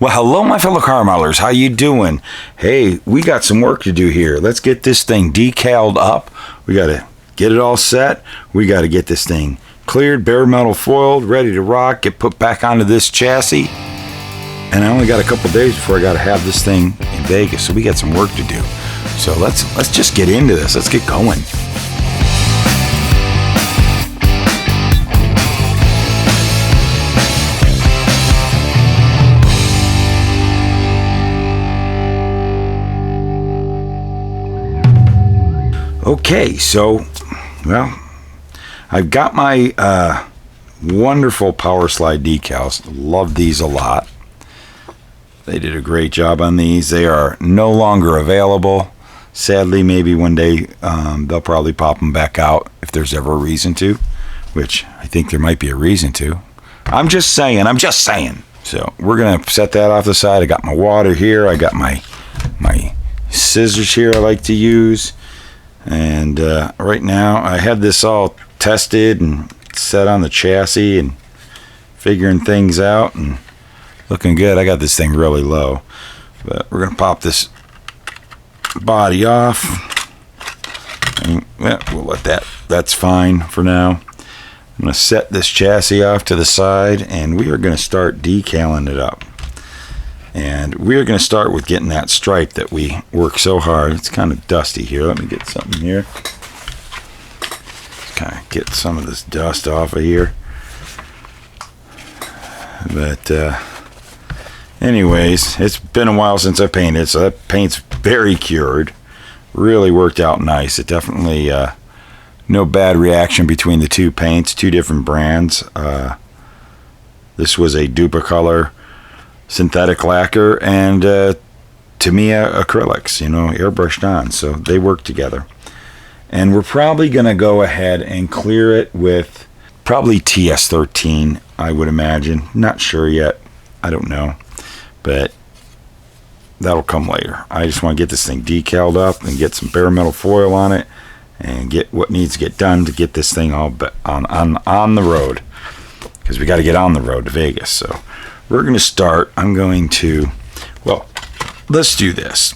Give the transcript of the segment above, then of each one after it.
Well, hello, my fellow car modelers. How you doing? Hey, we got some work to do here. Let's get this thing decaled up. We got to get it all set. We got to get this thing cleared, bare metal foiled, ready to rock, get put back onto this chassis. And I only got a couple days before I got to have this thing in Vegas, so we got some work to do. So let's just get into this. Let's get going. Okay, so, well, I've got my wonderful Power Slide decals. Love these a lot. They did a great job on these. They are no longer available. Sadly, maybe one day they'll probably pop them back out if there's ever a reason to, which I think there might be a reason to. I'm just saying. So we're going to set that off the side. I got my water here. I got my scissors here I like to use. And right now I had this all tested and set on the chassis and figuring things out and looking good. I got this thing really low, but we're gonna pop this body off and we'll let that's fine for now. I'm gonna set this chassis off to the side and we are gonna start decaling it up. And we're going to start with getting that stripe that we work so hard. It's kind of dusty here. Let me get something here. Kind of get some of this dust off of here. But anyways, it's been a while since I painted, so that paint's very cured. Really worked out nice. It definitely, no bad reaction between the two paints, two different brands. This was a Duplicolor synthetic lacquer and Tamiya acrylics, airbrushed on, so they work together. And we're probably going to go ahead and clear it with probably TS13, I would imagine. Not sure yet. I don't know, but that'll come later. I just want to get this thing decaled up and get some bare metal foil on it and get what needs to get done to get this thing all on the road, because we got to get on the road to Vegas. So we're going to start. Let's do this.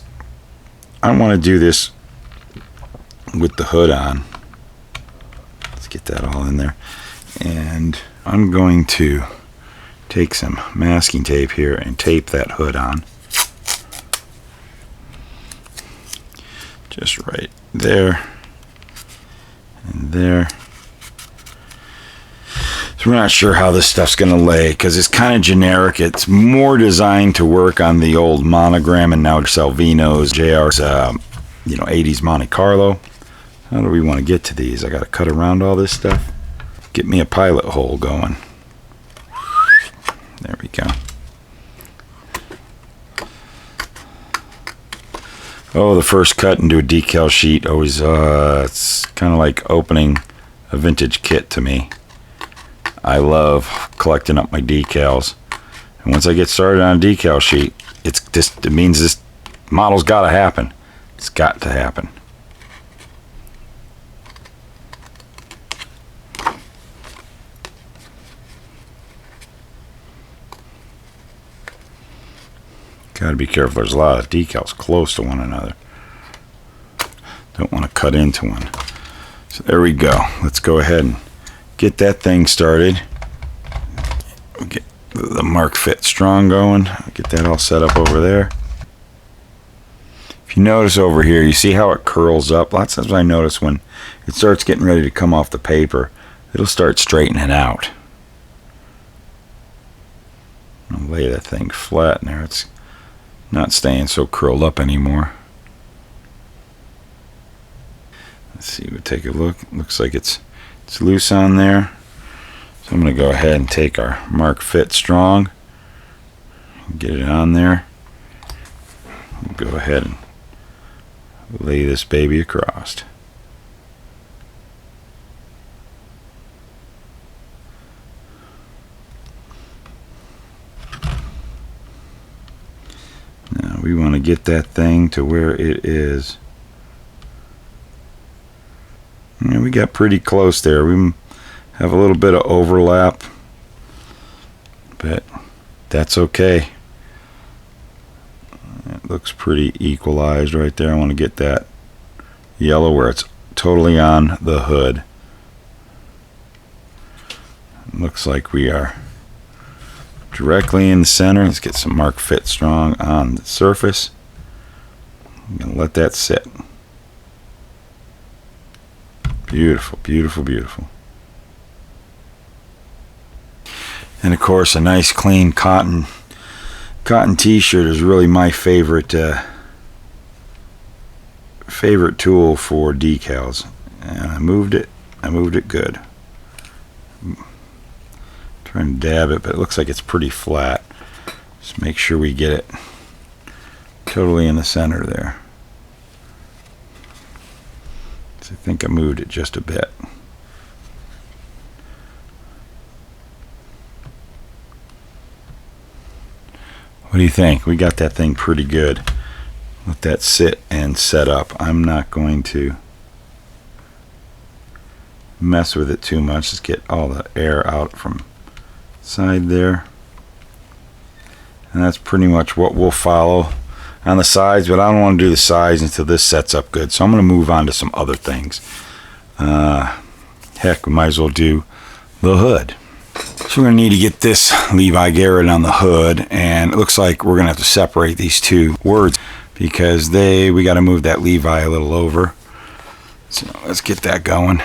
I want to do this with the hood on. Let's get that all in there. And I'm going to take some masking tape here and tape that hood on. Just right there and there. We're not sure how this stuff's going to lay because it's kind of generic. It's more designed to work on the old Monogram and now Salvino's, JR's, 80s Monte Carlo. How do we want to get to these? I got to cut around all this stuff. Get me a pilot hole going. There we go. Oh, the first cut into a decal sheet always, it's kind of like opening a vintage kit to me. I love collecting up my decals, and once I get started on a decal sheet, it means this model's got to happen. It's got to happen. Got to be careful. There's a lot of decals close to one another. Don't want to cut into one. So there we go. Let's go ahead and get that thing started. Get the Mark Fit Strong going. Get that all set up over there. If you notice over here, you see how it curls up? Lots of times I notice when it starts getting ready to come off the paper, it'll start straightening out. I'll lay that thing flat in there. It's not staying so curled up anymore. Let's see, we'll take a look. Looks like it's loose on there. So I'm going to go ahead and take our Mark Fit Strong and get it on there. Go ahead and lay this baby across. Now we want to get that thing to where it is. And we got pretty close there. We have a little bit of overlap, but that's okay. looks pretty equalized right there. I want to get that yellow where it's totally on the hood. Looks like we are directly in the center. Let's get some Mark Fit Strong on the surface. I'm going to let that sit. Beautiful, beautiful, beautiful. And of course, a nice clean cotton t-shirt is really my favorite tool for decals. And I moved it good. Trying to dab it, but it looks like it's pretty flat. Just make sure we get it totally in the center there. So I think I moved it just a bit. What do you think? We got that thing pretty good. Let that sit and set up. I'm not going to mess with it too much. Just get all the air out from side there. And that's pretty much what we'll follow on the sides, but I don't want to do the sides until this sets up good. So I'm going to move on to some other things. Heck, we might as well do the hood. So we're going to need to get this Levi Garrett on the hood, and it looks like we're going to have to separate these two words because we got to move that Levi a little over. So let's get that going.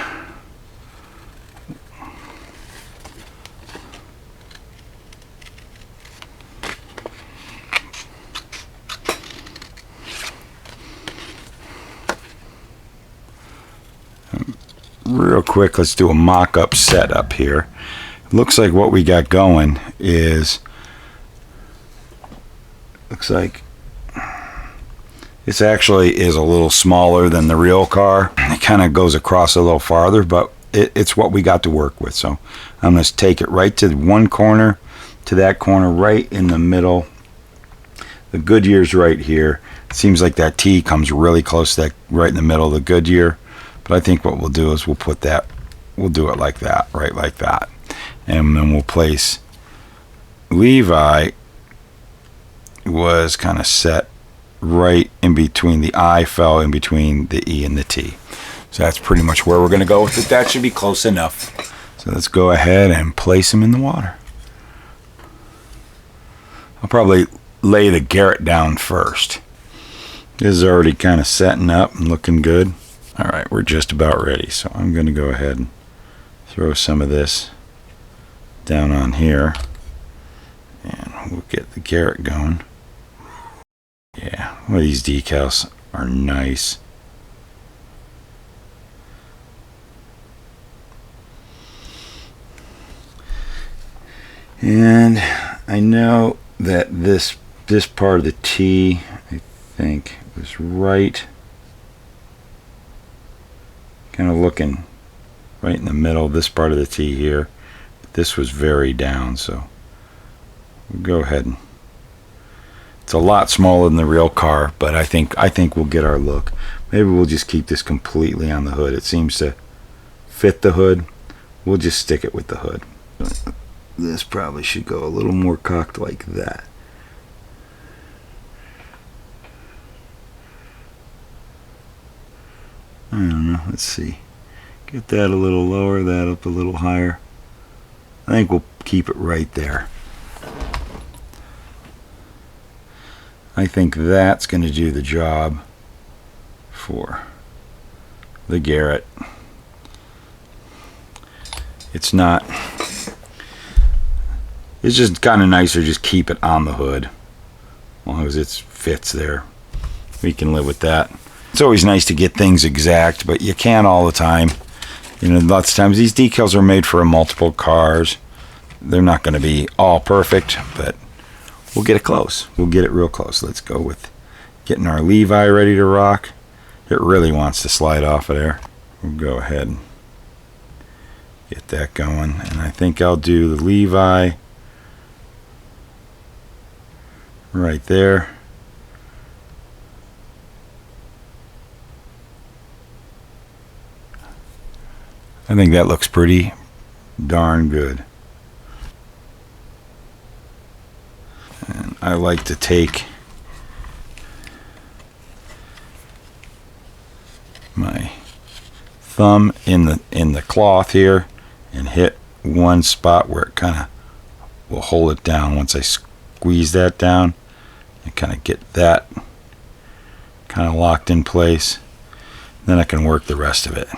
Real quick, let's do a mock-up setup here. Looks like what we got going is, looks like this actually is a little smaller than the real car. It kind of goes across a little farther, but it's what we got to work with. So I'm going to take it right to one corner, to that corner, right in the middle. The Goodyear's right here. It seems like that T comes really close to that, right in the middle of the Goodyear. But I think what we'll do is we'll do it like that, right like that. And then we'll place Levi was kind of set right in between, the I fell in between the E and the T. So that's pretty much where we're going to go with it. That should be close enough. So let's go ahead and place him in the water. I'll probably lay the Garrett down first. This is already kind of setting up and looking good. All right, we're just about ready. So I'm going to go ahead and throw some of this down on here, and we'll get the Garrett going. Yeah, well, these decals are nice. And I know that this part of the T, I think, was right, kind of looking right in the middle of this part of the T here. This was very down, so we'll go ahead and, it's a lot smaller than the real car, but I think we'll get our look. Maybe we'll just keep this completely on the hood. It seems to fit the hood. We'll just stick it with the hood. This probably should go a little more cocked like that. I don't know, let's see. Get that a little lower, that up a little higher. I think we'll keep it right there. I think that's going to do the job for the Garrett. It's not, it's just kind of nicer just keep it on the hood. As long as it fits there, we can live with that. It's always nice to get things exact, but you can't all the time. You know, lots of times these decals are made for multiple cars. They're not going to be all perfect, but we'll get it close. We'll get it real close. Let's go with getting our Levi ready to rock. It really wants to slide off of there. We'll go ahead and get that going. And I think I'll do the Levi right there. I think that looks pretty darn good. And I like to take thumb in the cloth here and hit one spot where it kind of will hold it down. Once I squeeze that down and kind of get that kind of locked in place, then I can work the rest of it.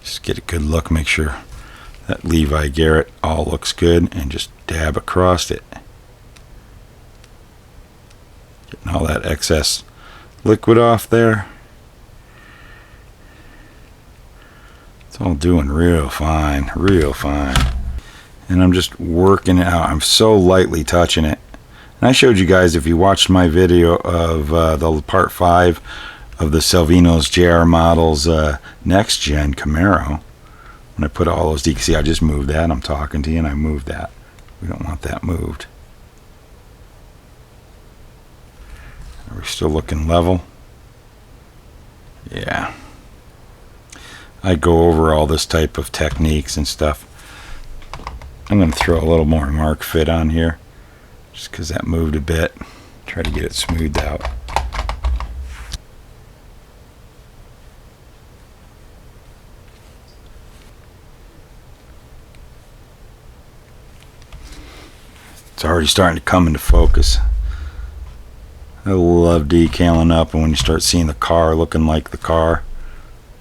Just get a good look, make sure that Levi Garrett all looks good, and just dab across it. Getting all that excess liquid off there. It's all doing real fine, real fine. And I'm just working it out. I'm so lightly touching it. And I showed you guys, if you watched my video of the part 5 of the Salvino's JR Models Next Gen Camaro, when I put all those decals, see, I just moved that. I'm talking to you and I moved that. We don't want that moved. Are we still looking level? Yeah. I go over all this type of techniques and stuff. I'm going to throw a little more Mark Fit on here, just because that moved a bit. Try to get it smoothed out. It's already starting to come into focus. I love decaling up, and when you start seeing the car looking like the car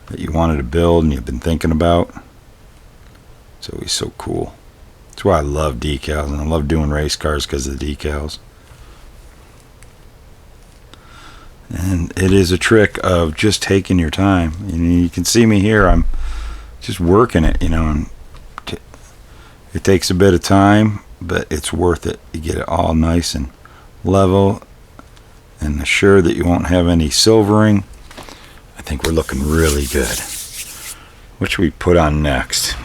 that you wanted to build and you've been thinking about, it's always so cool. That's why I love decals, and I love doing race cars because of the decals. And it is a trick of just taking your time. You can see me here, I'm just working it, and it takes a bit of time, but it's worth it. You get it all nice and level, and assure that you won't have any silvering. I think we're looking really good. What should we put on next?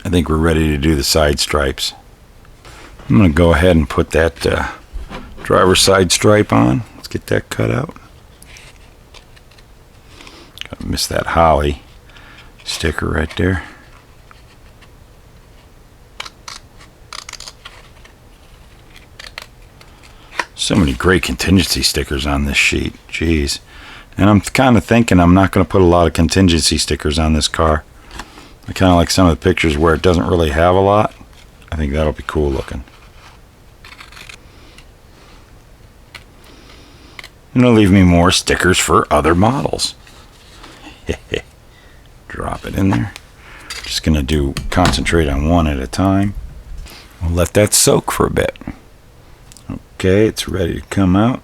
I think we're ready to do the side stripes. I'm going to go ahead and put that driver's side stripe on. Let's get that cut out. Gotta miss that Holly sticker right there. So many great contingency stickers on this sheet. Jeez. And I'm kind of thinking I'm not going to put a lot of contingency stickers on this car. I kind of like some of the pictures where it doesn't really have a lot. I think that'll be cool looking. And it'll leave me more stickers for other models. Drop it in there. Just going to concentrate on one at a time. We'll let that soak for a bit. Okay, it's ready to come out.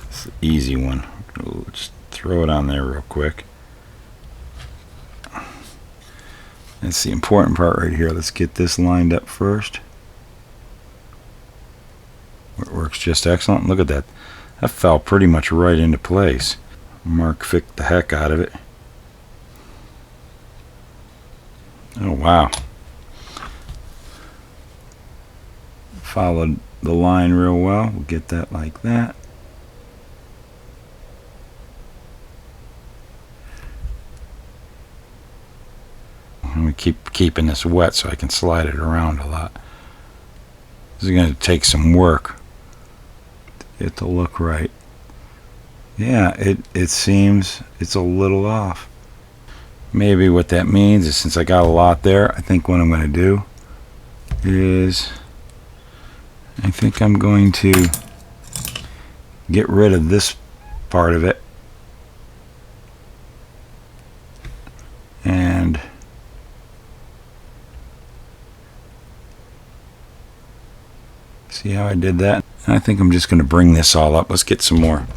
It's an easy one. We'll just throw it on there real quick. That's the important part right here. Let's get this lined up first. It works just excellent. Look at that. That fell pretty much right into place. Mark Fit the heck out of it. Oh, wow. Followed the line real well. We'll get that like that. And we keep keeping this wet so I can slide it around a lot. This is going to take some work to get to look right. Yeah, it seems it's a little off. Maybe what that means is, since I got a lot there, I think what I'm going to do is I think I'm going to get rid of this part of it and see how I did that. And I think I'm just going to bring this all up. Let's get some more.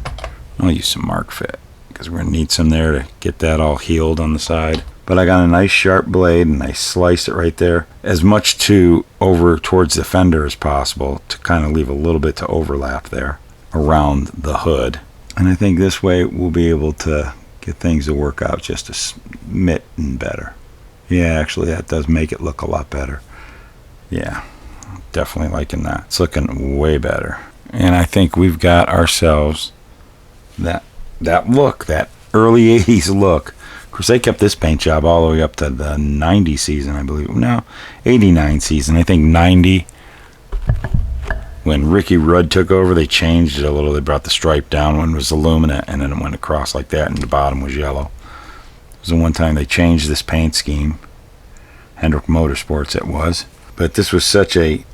I'll use some Mark Fit because we're going to need some there to get that all healed on the side. But I got a nice sharp blade and I sliced it right there, as much to over towards the fender as possible, to kind of leave a little bit to overlap there around the hood. And I think this way we'll be able to get things to work out just a smit better. Yeah, actually that does make it look a lot better. Yeah, definitely liking that. It's looking way better. And I think we've got ourselves that look, that early 80s look. Of course, they kept this paint job all the way up to the 90 season, I believe. No, 89 season. I think 90 when Ricky Rudd took over, they changed it a little. They brought the stripe down. One was alumina, and then it went across like that, and the bottom was yellow. It was the one time they changed this paint scheme. Hendrick Motorsports it was. But this was such a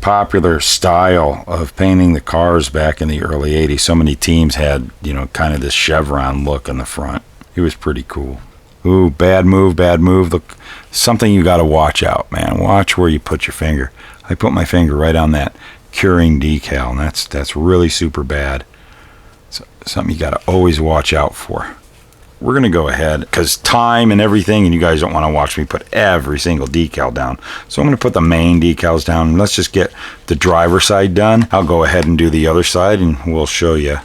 popular style of painting the cars back in the early 80s. So many teams had, you know, kind of this chevron look in the front. It was pretty cool. Ooh, bad move, bad move. Look, something you got to watch out, man. Watch where you put your finger. I put my finger right on that curing decal, and that's really super bad. So, something you got to always watch out for. We're going to go ahead, because time and everything, and you guys don't want to watch me put every single decal down. So I'm going to put the main decals down. Let's just get the driver side done. I'll go ahead and do the other side, and we'll show you,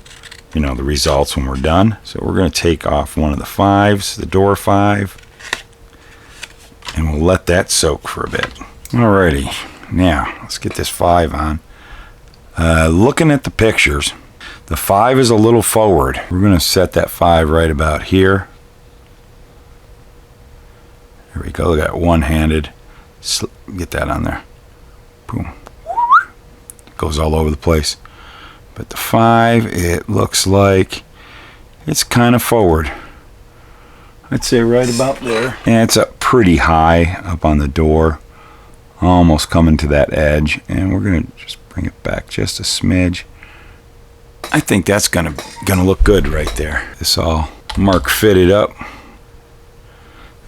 you know, the results when we're done. So we're going to take off one of the 5s, the door 5, and we'll let that soak for a bit. Alrighty, now let's get this 5 on. Looking at the pictures, the 5 is a little forward. We're going to set that 5 right about here. There we go. Look at that one-handed. Get that on there. Boom. It goes all over the place. But the 5, it looks like it's kind of forward. I'd say right about there. And it's up pretty high up on the door. Almost coming to that edge. And we're going to just bring it back just a smidge. I think that's gonna look good right there. This all mark fitted up.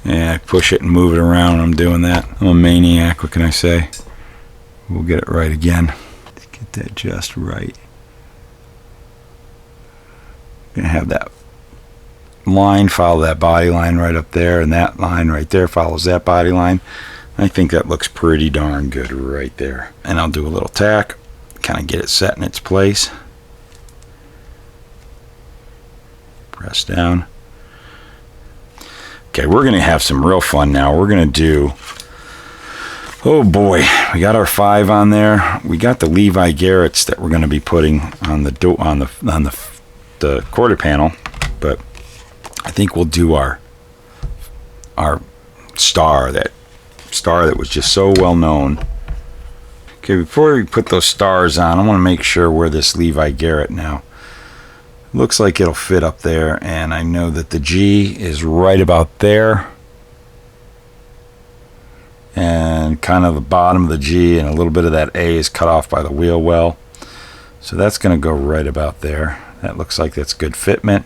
And I push it and move it around when I'm doing that. I'm a maniac, what can I say? We'll get it right again. Let's get that just right. Gonna have that line follow that body line right up there, and that line right there follows that body line. I think that looks pretty darn good right there. And I'll do a little tack, kind of get it set in its place. Press down. Okay, we're going to have some real fun now. We're going to do, oh boy, we got our 5 on there. We got the Levi Garretts that we're going to be putting on the quarter panel, but I think we'll do our star that was just so well known. Okay, before we put those stars on, I want to make sure where this Levi Garrett now. Looks like it'll fit up there, and I know that the G is right about there, and kind of the bottom of the G and a little bit of that A is cut off by the wheel well, so that's going to go right about there. That looks like that's good fitment.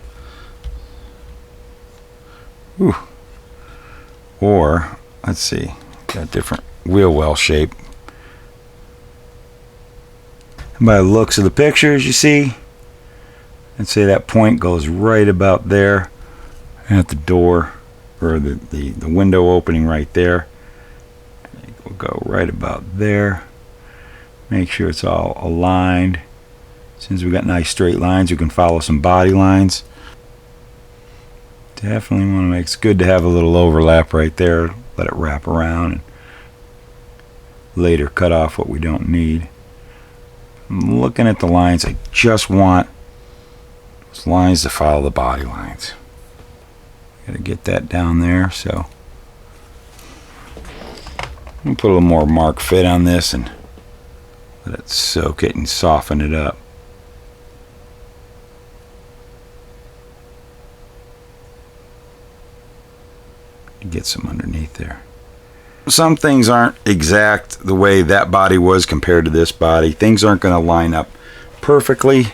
Ooh. Or let's see, got a different wheel well shape. And by the looks of the pictures, you see, and say that point goes right about there at the door, or the window opening right there. We'll go right about there. Make sure it's all aligned. Since we got nice straight lines, we can follow some body lines. Definitely want to make it's good to have a little overlap right there. Let it wrap around and later cut off what we don't need. I'm looking at the lines. I just want those lines to follow the body lines. Gotta get that down there. So I'm gonna put a little more mark fit on this and let it soak it and soften it up. Get some underneath there. Some things aren't exact the way that body was compared to this body. Things aren't going to line up perfectly,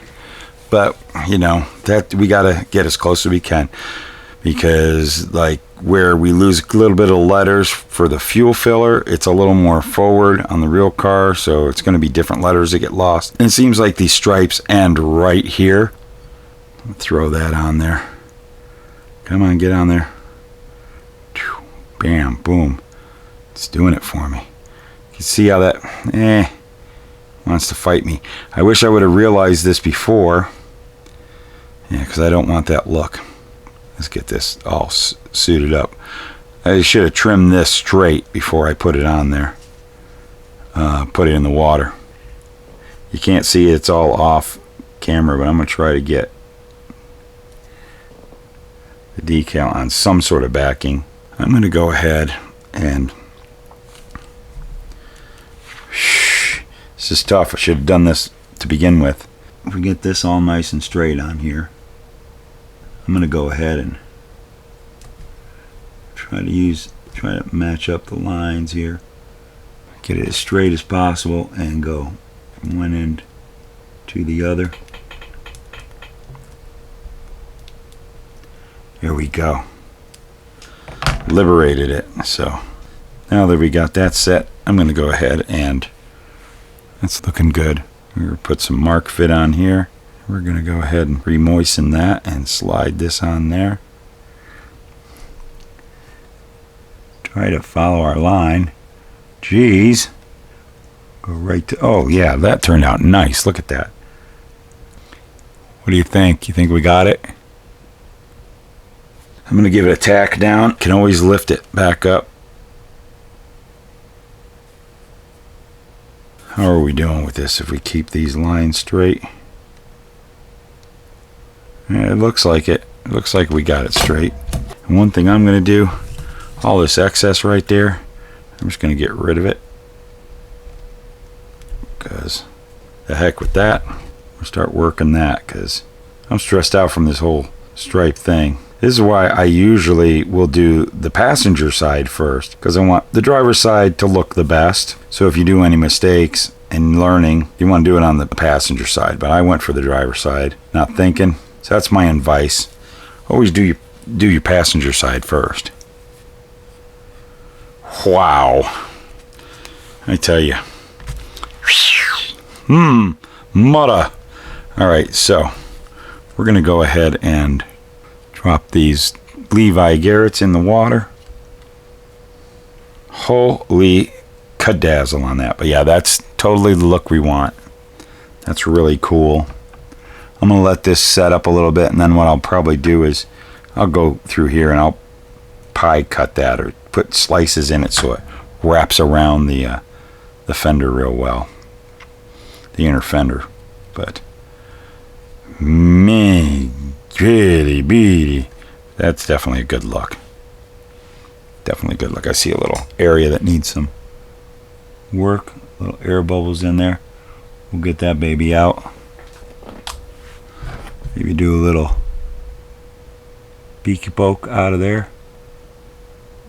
but you know that we got to get as close as we can, because like where we lose a little bit of letters for the fuel filler, it's a little more forward on the real car, so it's going to be different letters that get lost. And it seems like these stripes end right here. I'll throw that on there. Come on, get on there. Bam, boom. It's doing it for me. You can see how that wants to fight me. I wish I would have realized this before. Yeah, because I don't want that look. Let's get this all suited up. I should have trimmed this straight before I put it on there. Put it in the water. You can't see it's all off camera, but I'm going to try to get the decal on some sort of backing. I'm going to go ahead and This is tough. I should have done this to begin with. If we get this all nice and straight on here, I'm going to go ahead and try to match up the lines here. Get it as straight as possible and go from one end to the other. There we go. Liberated it. So now that we got that set, I'm going to go ahead and that's looking good. We're going to put some mark fit on here. We're going to go ahead and re-moisten that and slide this on there. Try to follow our line. Geez. Go right to, oh yeah, that turned out nice. Look at that. What do you think? You think we got it? I'm going to give it a tack down. Can always lift it back up. How are we doing with this if we keep these lines straight? Yeah, it looks like it. It looks like we got it straight. And one thing I'm going to do, all this excess right there, I'm just going to get rid of it. Because the heck with that. We'll start working that because I'm stressed out from this whole stripe thing. This is why I usually will do the passenger side first, because I want the driver's side to look the best. So if you do any mistakes in learning, you want to do it on the passenger side. But I went for the driver's side, not thinking. So that's my advice. Always do your passenger side first. Wow. I tell you. Mudda. Alright, so we're going to go ahead and drop these Levi Garretts in the water. Holy cadazzle on that. But yeah, that's totally the look we want. That's really cool. I'm going to let this set up a little bit, and then what I'll probably do is I'll go through here and I'll pie cut that or put slices in it so it wraps around the fender real well. The inner fender. But man, pretty beady. That's definitely a good look. Definitely good look. I see a little area that needs some work. Little air bubbles in there. We'll get that baby out. Maybe do a little beaky poke out of there.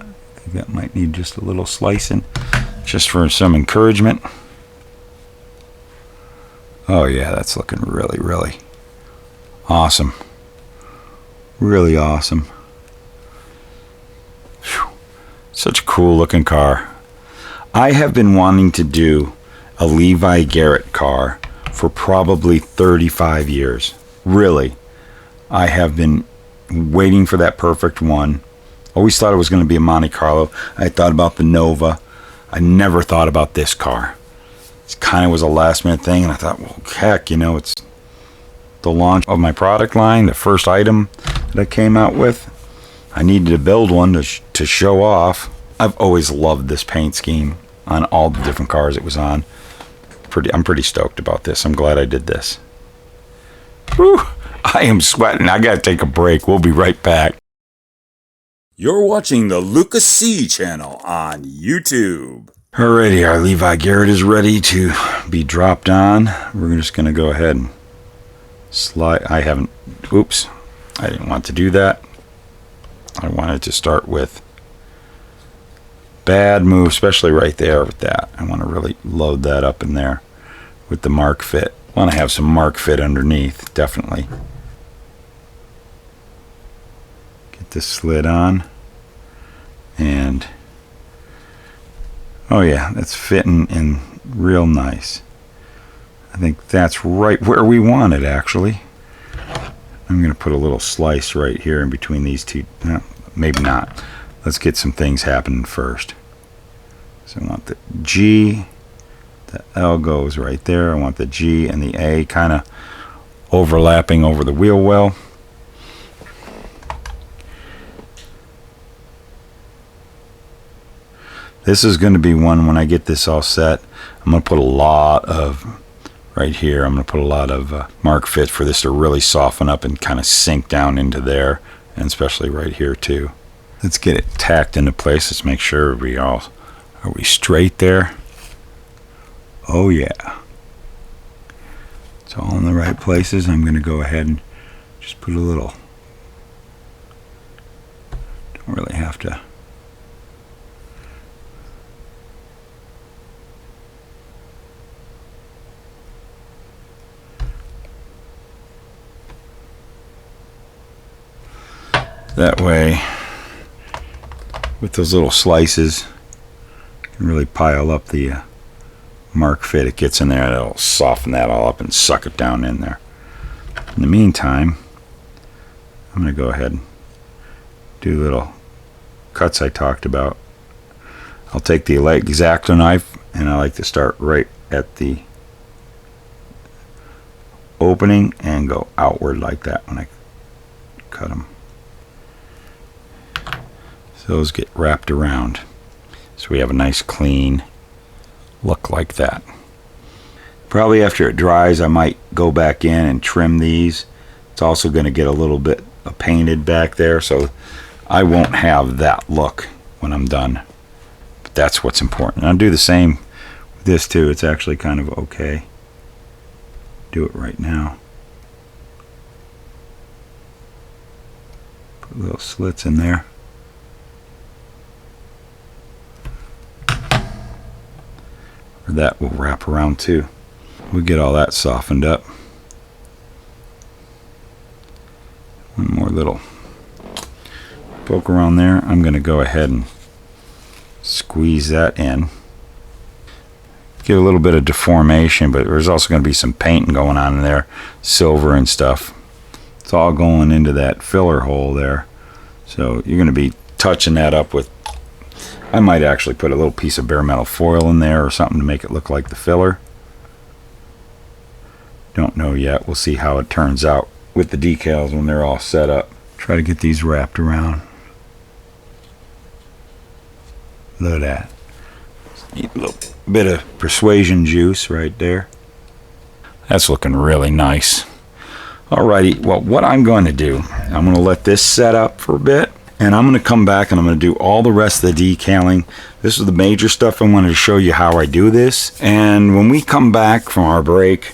I think that might need just a little slicing, just for some encouragement. Oh yeah, that's looking really, really awesome. Really awesome. Whew. Such a cool looking car. I have been wanting to do a Levi Garrett car for probably 35 years. Really. I have been waiting for that perfect one. Always thought it was going to be a Monte Carlo. I thought about the Nova. I never thought about this car. It kind of was a last minute thing, and I thought, well, heck, it's the launch of my product line, the first item that I came out with. I needed to build one to show off. I've always loved this paint scheme on all the different cars it was on. I'm pretty stoked about this. I'm glad I did this. Whew, I am sweating. I gotta take a break. We'll be right back. You're watching the Lucas C channel on YouTube. Alrighty, our Levi Garrett is ready to be dropped on. We're just gonna go ahead and slide. Oops, I didn't want to do that. I wanted to start with bad move, especially right there with that. I want to really load that up in there with the mark fit. I want to have some mark fit underneath, definitely. Get this slid on. And oh yeah, that's fitting in real nice. I think that's right where we want it, actually. I'm going to put a little slice right here in between these two. Maybe not. Let's get some things happening first. So I want the G, the L goes right there. I want the G and the A kind of overlapping over the wheel well. This is going to be one when I get this all set. I'm going to put a lot of right here. I'm going to put a lot of mark fit for this to really soften up and kind of sink down into there, and especially right here too. Let's get it tacked into place. Let's make sure are we straight there. Oh yeah, It's all in the right places. I'm going to go ahead and just put a little, don't really have to. That way, with those little slices, you can really pile up the mark fit. It gets in there, it'll soften that all up and suck it down in there. In the meantime, I'm going to go ahead and do little cuts I talked about. I'll take the X-Acto knife, and I like to start right at the opening and go outward like that when I cut them. So those get wrapped around, so we have a nice clean look like that. Probably after it dries, I might go back in and trim these. It's also going to get a little bit painted back there, so I won't have that look when I'm done. But that's what's important. And I'll do the same with this too. It's actually kind of okay. Do it right now. Put little slits in there. That will wrap around too. We'll get all that softened up. One more little poke around there. I'm going to go ahead and squeeze that in. Get a little bit of deformation, but there's also going to be some painting going on in there, silver and stuff. It's all going into that filler hole there. So you're going to be touching that up with, I might actually put a little piece of bare metal foil in there or something to make it look like the filler. Don't know yet. We'll see how it turns out with the decals when they're all set up. Try to get these wrapped around. Look at that. Need a little bit of persuasion juice right there. That's looking really nice. Alrighty, well, what I'm going to do, I'm going to let this set up for a bit. And I'm going to come back and I'm going to do all the rest of the decaling. This is the major stuff I wanted to show you how I do this. And when we come back from our break,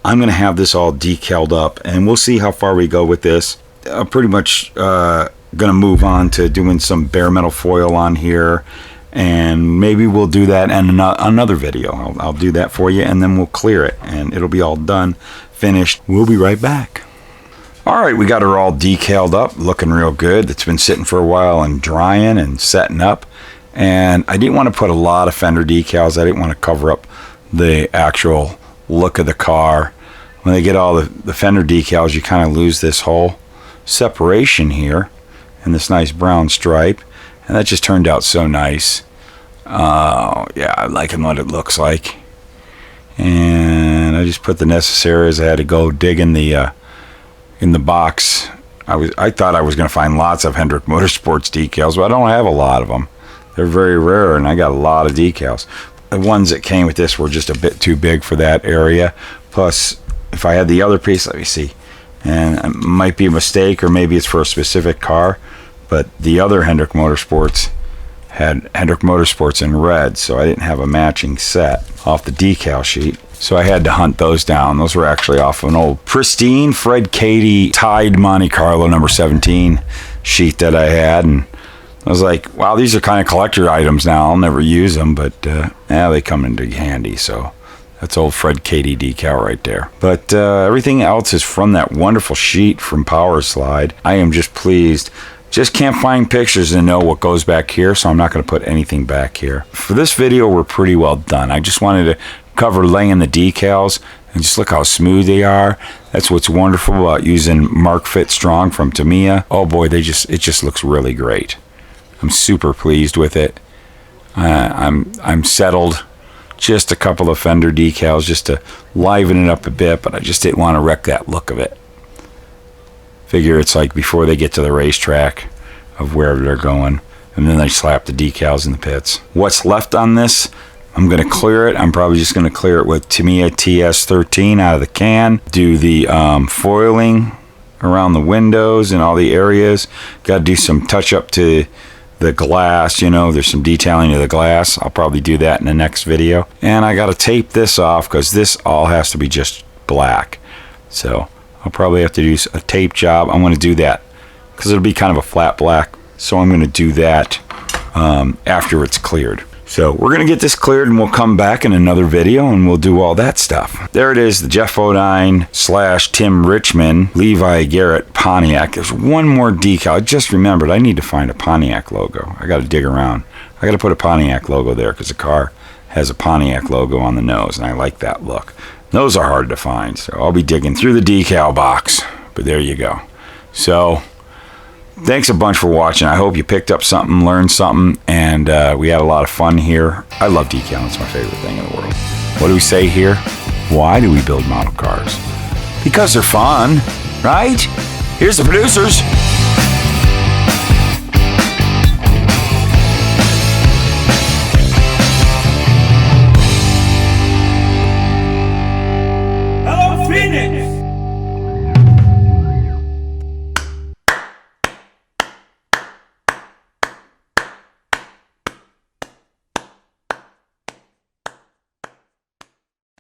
I'm going to have this all decaled up. And we'll see how far we go with this. I'm pretty much going to move on to doing some bare metal foil on here. And maybe we'll do that in another video. I'll do that for you and then we'll clear it. And it'll be all done, finished. We'll be right back. Alright, we got her all decaled up, looking real good. It's been sitting for a while and drying and setting up. And I didn't want to put a lot of fender decals. I didn't want to cover up the actual look of the car. When they get all the fender decals, you kind of lose this whole separation here and this nice brown stripe. And that just turned out so nice. Yeah, I like what it looks like. And I just put the necessaries. I had to go dig in the box. I thought I was going to find lots of Hendrick Motorsports decals, but I don't have a lot of them. They're very rare, and I got a lot of decals. The ones that came with this were just a bit too big for that area. Plus, if I had the other piece, let me see, and it might be a mistake, or maybe it's for a specific car, but the other Hendrick Motorsports had Hendrick Motorsports in red, so I didn't have a matching set off the decal sheet. So I had to hunt those down. Those were actually off of an old pristine Fred Cady Tide Monte Carlo number 17 sheet that I had. And I was like, wow, these are kind of collector items now. I'll never use them, but yeah, they come into handy. So that's old Fred Cady decal right there. But everything else is from that wonderful sheet from Power Slide. I am just pleased. Just can't find pictures and know what goes back here, so I'm not going to put anything back here. For this video, we're pretty well done. I just wanted to cover laying the decals and just look how smooth they are. That's what's wonderful about using Mark Fit Strong from Tamiya. Oh boy, it just looks really great. I'm super pleased with it. I'm settled. Just a couple of fender decals just to liven it up a bit, but I just didn't want to wreck that look of it. Figure it's like before they get to the racetrack of wherever they're going, and then they slap the decals in the pits. What's left on this, I'm going to clear it. I'm probably just going to clear it with Tamiya TS13 out of the can. Do the foiling around the windows and all the areas. Got to do some touch up to the glass, you know, there's some detailing of the glass. I'll probably do that in the next video. And I got to tape this off because this all has to be just black. So I'll probably have to do a tape job. I'm going to do that because it'll be kind of a flat black. So I'm going to do that after it's cleared. So we're going to get this cleared and we'll come back in another video and we'll do all that stuff. There it is, the Jeff Bodine / Tim Richmond Levi Garrett Pontiac. There's one more decal. I just remembered I need to find a Pontiac logo. I got to dig around. I got to put a Pontiac logo there because the car has a Pontiac logo on the nose and I like that look. Those are hard to find, so I'll be digging through the decal box. But there you go. So thanks a bunch for watching. I hope you picked up something, learned something, and we had a lot of fun here. I love decaling. It's my favorite thing in the world. What do we say here? Why do we build model cars? Because they're fun, right? Here's the producers.